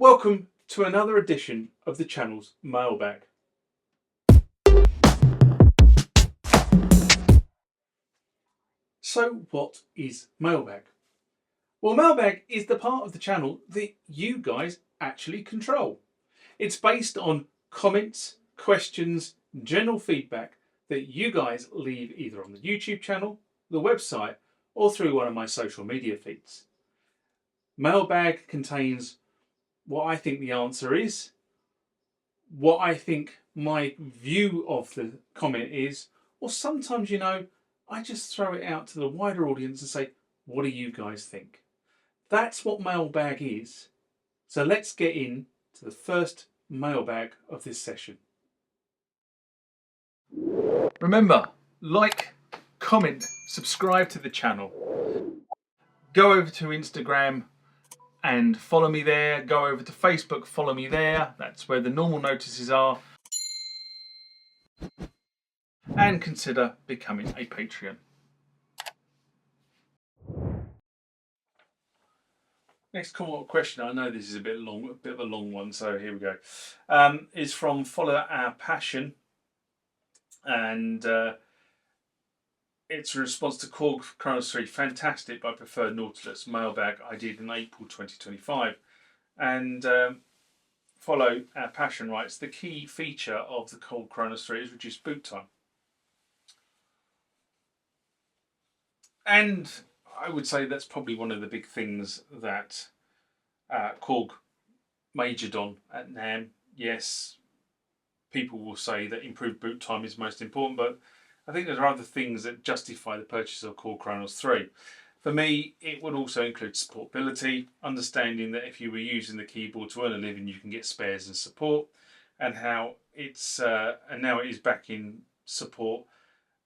Welcome to another edition of the channel's Mailbag. So what is Mailbag? Well, Mailbag is the part of the channel that you guys actually control. It's based on comments, questions, general feedback that you guys leave either on the YouTube channel, the website, or through one of my social media feeds. Mailbag contains what I think the answer is, what I think my view of the comment is, or sometimes, I just throw it out to the wider audience and say, what do you guys think? That's what Mailbag is. So let's get in to the first mailbag of this session. Remember, like, comment, subscribe to the channel. Go over to Instagram and follow me there. Go over to Facebook, follow me there. That's where the normal notices are. And consider becoming a Patreon. Next question, I know this is a bit of a long one, so here we go. Is from Follow Our Passion, and it's a response to Korg Kronos 3. Fantastic, but I prefer Nautilus. Mailbag I did in April 2025. And Follow Our Passion writes, the key feature of the Korg Kronos 3 is reduced boot time. And I would say that's probably one of the big things that Korg majored on at NAMM. Yes, people will say that improved boot time is most important, but I think there are other things that justify the purchase of Korg Kronos 3. For me, it would also include supportability, understanding that if you were using the keyboard to earn a living, you can get spares and support, and how it's and now it is back in support.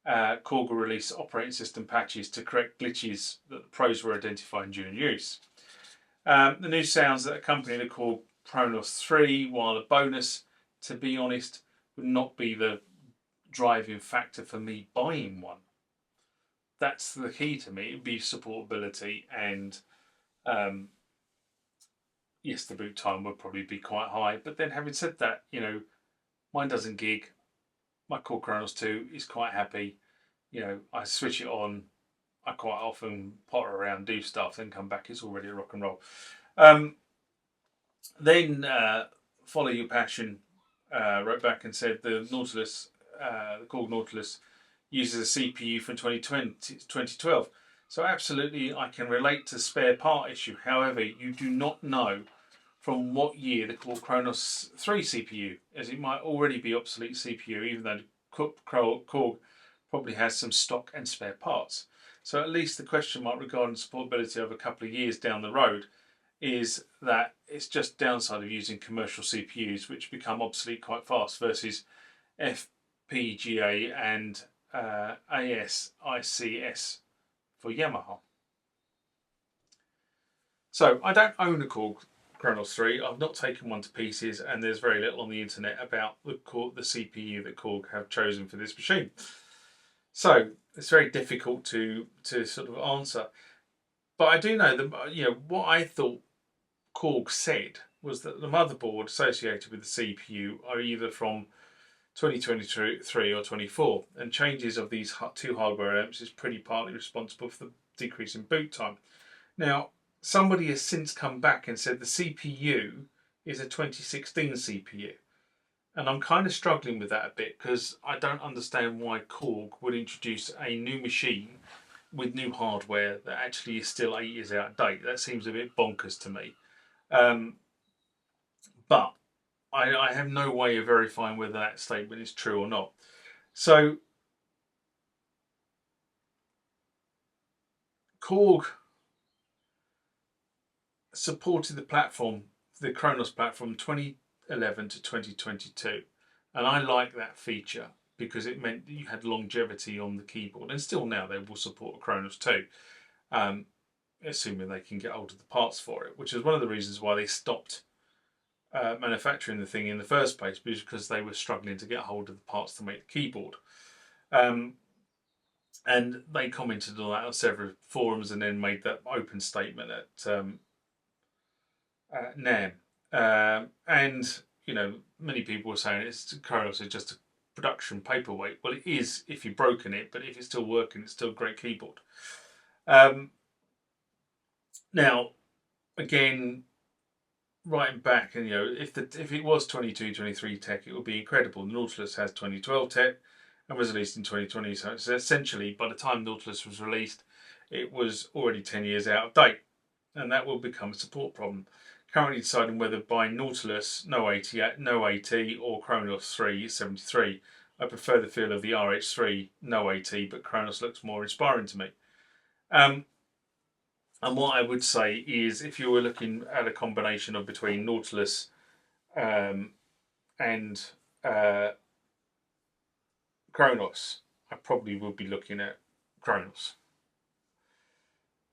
Korg will release operating system patches to correct glitches that the pros were identifying during use. The new sounds that accompany the Korg Kronos 3, while a bonus, to be honest, would not be the driving factor for me buying one. That's the key to me. It would be supportability, and yes, the boot time would probably be quite high. But then, having said that, mine doesn't gig. My Korg Kronos 2 is quite happy. I switch it on. I quite often potter around, do stuff, then come back. It's already a rock and roll. Then Follow Your Passion wrote back and said the Nautilus, the Korg Nautilus, uses a CPU from 2012. So absolutely, I can relate to spare part issue. However, you do not know from what year the Korg Kronos 3 CPU, as it might already be obsolete CPU, even though Korg probably has some stock and spare parts. So at least the question mark regarding supportability of a couple of years down the road is that it's just downside of using commercial CPUs, which become obsolete quite fast, versus FPGA and ASICS for Yamaha. So I don't own a Korg Kronos 3. I've not taken one to pieces, and there's very little on the internet about the CPU that Korg have chosen for this machine. So it's very difficult to sort of answer. But I do know that what I thought Korg said was that the motherboard associated with the CPU are either from 2023 or 24, and changes of these two hardware elements is pretty partly responsible for the decrease in boot time. Now, somebody has since come back and said the CPU is a 2016 CPU. And I'm kind of struggling with that a bit, because I don't understand why Korg would introduce a new machine with new hardware that actually is still 8 years out of date. That seems a bit bonkers to me. But I have no way of verifying whether that statement is true or not. So Korg supported the platform, the Kronos platform, 2011 to 2022, and I like that feature because it meant that you had longevity on the keyboard, and still now they will support a Kronos 2, assuming they can get hold of the parts for it, which is one of the reasons why they stopped manufacturing the thing in the first place, because they were struggling to get hold of the parts to make the keyboard. And they commented on that on several forums, and then made that open statement at NAMM. And many people were saying Kronos is just a production paperweight. Well, it is if you've broken it, but if it's still working, it's still a great keyboard. Now, again, writing back, and if it was 22, 23 tech, it would be incredible. The Nautilus has 2012 tech and was released in 2020. So it's essentially, by the time Nautilus was released, it was already 10 years out of date, and that will become a support problem. Currently deciding whether buying Nautilus, no AT, or Kronos 373. I prefer the feel of the RH3, no AT, but Kronos looks more inspiring to me. And what I would say is, if you were looking at a combination of between Nautilus and Kronos, I probably would be looking at Kronos.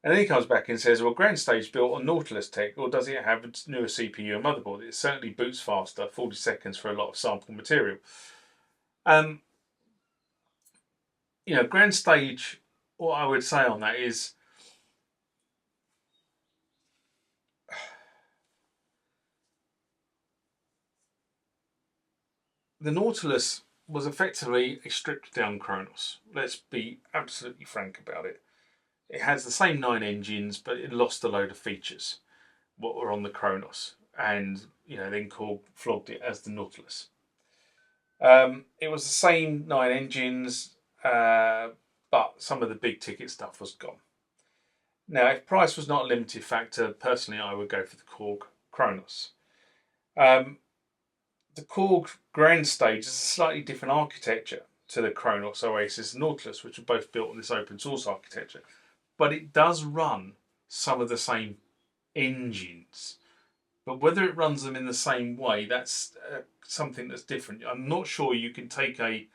And then he comes back and says, well, Grand Stage built on Nautilus tech, or does it have a newer CPU and motherboard? It certainly boots faster, 40 seconds for a lot of sample material. Grand Stage, what I would say on that is, the Nautilus was effectively a stripped down Kronos. Let's be absolutely frank about it. It has the same 9 engines, but it lost a load of features what were on the Kronos, and then Korg flogged it as the Nautilus. It was the same 9 engines, but some of the big ticket stuff was gone. Now, if price was not a limited factor, personally I would go for the Korg Kronos. The Korg Grand Stage is a slightly different architecture to the Kronos, Oasis, and Nautilus, which are both built on this open source architecture. But it does run some of the same engines. But whether it runs them in the same way, that's something that's different. I'm not sure you can take a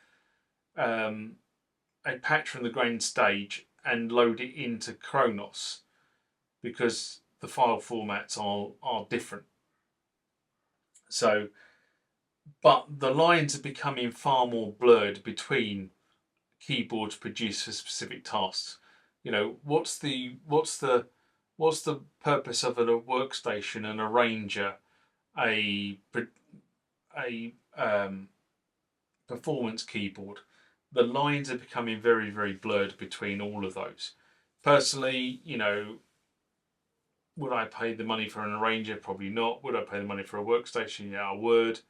patch from the Grand Stage and load it into Kronos, because the file formats are different. So, but the lines are becoming far more blurred between keyboards produced for specific tasks. What's the purpose of a workstation, an arranger, a performance keyboard? The lines are becoming very, very blurred between all of those. Personally, would I pay the money for an arranger? Probably not. Would I pay the money for a workstation? Yeah, I would.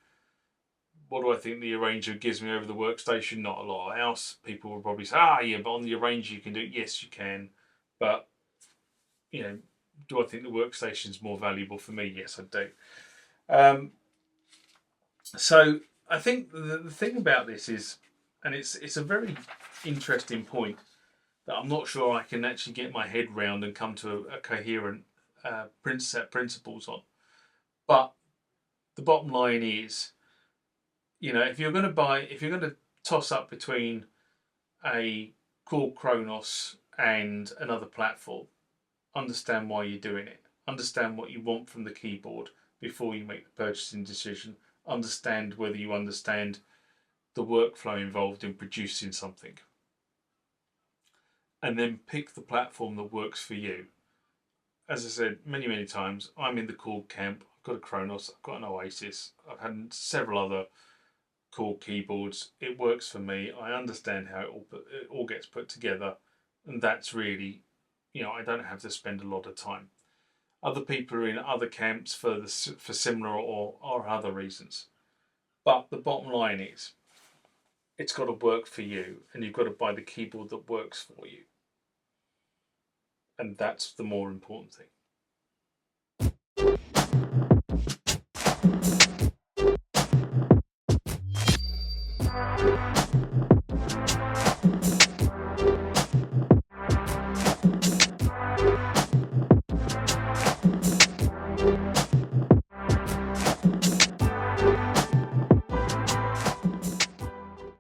What do I think the arranger gives me over the workstation? Not a lot else. People will probably say, yeah, but on the arranger you can do it. Yes, you can. But, do I think the workstation is more valuable for me? Yes, I do. So I think the thing about this is, and it's a very interesting point that I'm not sure I can actually get my head round and come to a coherent set of principles on. But the bottom line is, if you're going to toss up between a Korg Kronos and another platform, understand why you're doing it. Understand what you want from the keyboard before you make the purchasing decision. Understand whether you understand the workflow involved in producing something. And then pick the platform that works for you. As I said many, many times, I'm in the Korg camp. I've got a Kronos, I've got an Oasis, I've had several other Korg keyboards. It works for me. I understand how it all gets put together, and that's really, I don't have to spend a lot of time. Other people are in other camps for similar or other reasons. But the bottom line is, it's got to work for you, and you've got to buy the keyboard that works for you. And that's the more important thing.